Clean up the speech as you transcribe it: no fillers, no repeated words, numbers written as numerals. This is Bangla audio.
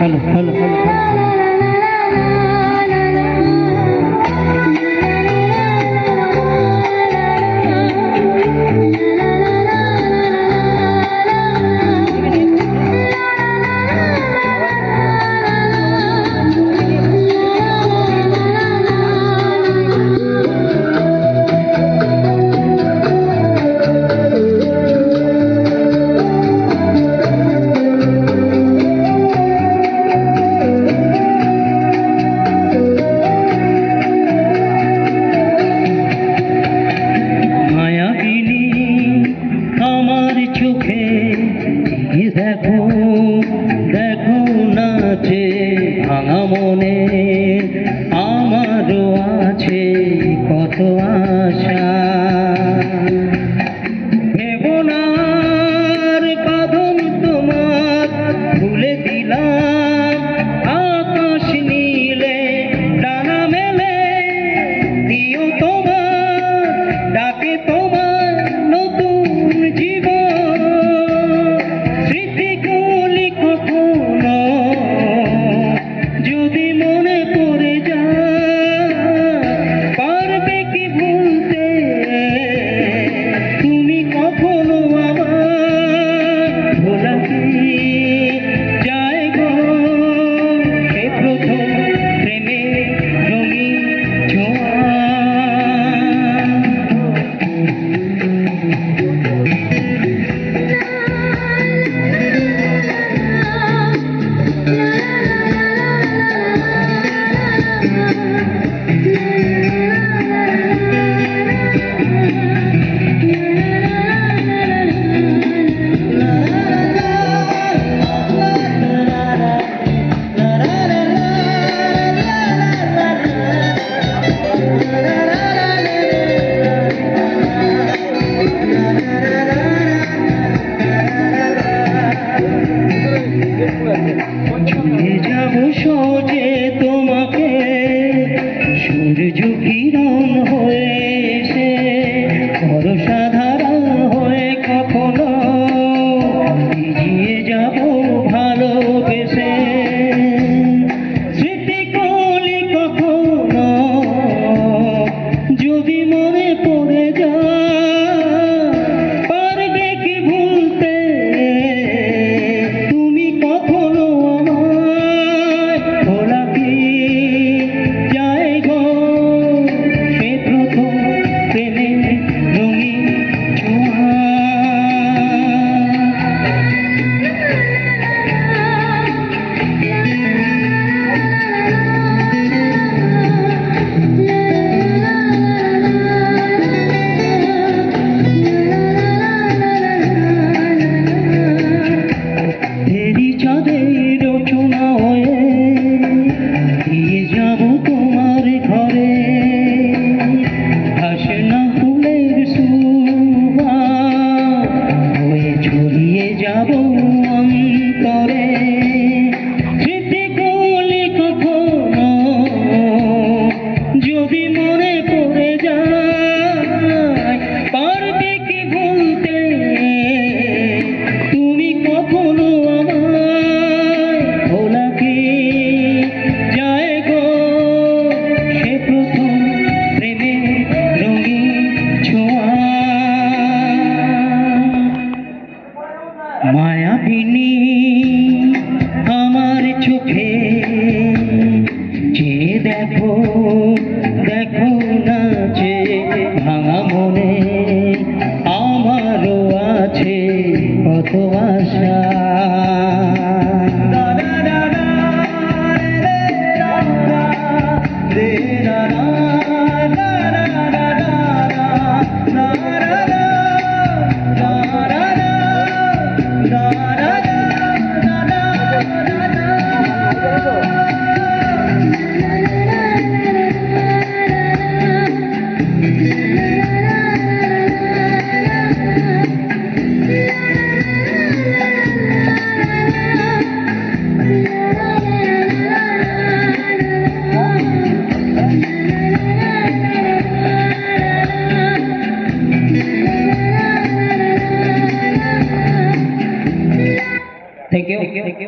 হ্যালো হ্যালো হ্যালো চোখে দেখো দেখো নাচে ভাঙা মনে আমারও আছে কত আশা ভেবনার বাঁধন তোমার ভুলে দিলাম আকাশ নীলে ডানা মেলে দিও তোমার ডাকে তোমার নতুন জীবন যদি মনে পড়ে যায় পারবে কি ভুলতে তুমি কখনো আমার ভোলা কি যায় গো সে প্রথম প্রেমে রঙিন ছোঁয়া যাবো সহজে তোমাকে সূর্য কিরণ হয়ে এসে বর্ষাধারা হয়ে কখনো ভিজিয়ে যাবো ভালোবেসে স্মৃতি কলি কখনো যদি মনে পড়ে যায় পারবে কি ভুলতে তুমি কখনো যাবো অন্তরে স্মৃতি কলি কখনো যদি মনে পড়ে যায় পারবে কি ভুলতে তুমি কখনো আমায় ভোলা কি যায় গো সে প্রথম প্রেমে রঙিন ছোঁয়া মায়াবিনী আমার চোখে যে দেখো দেখো নাচে ভাঙা মনে আমারও আছে কত আশা Thank you.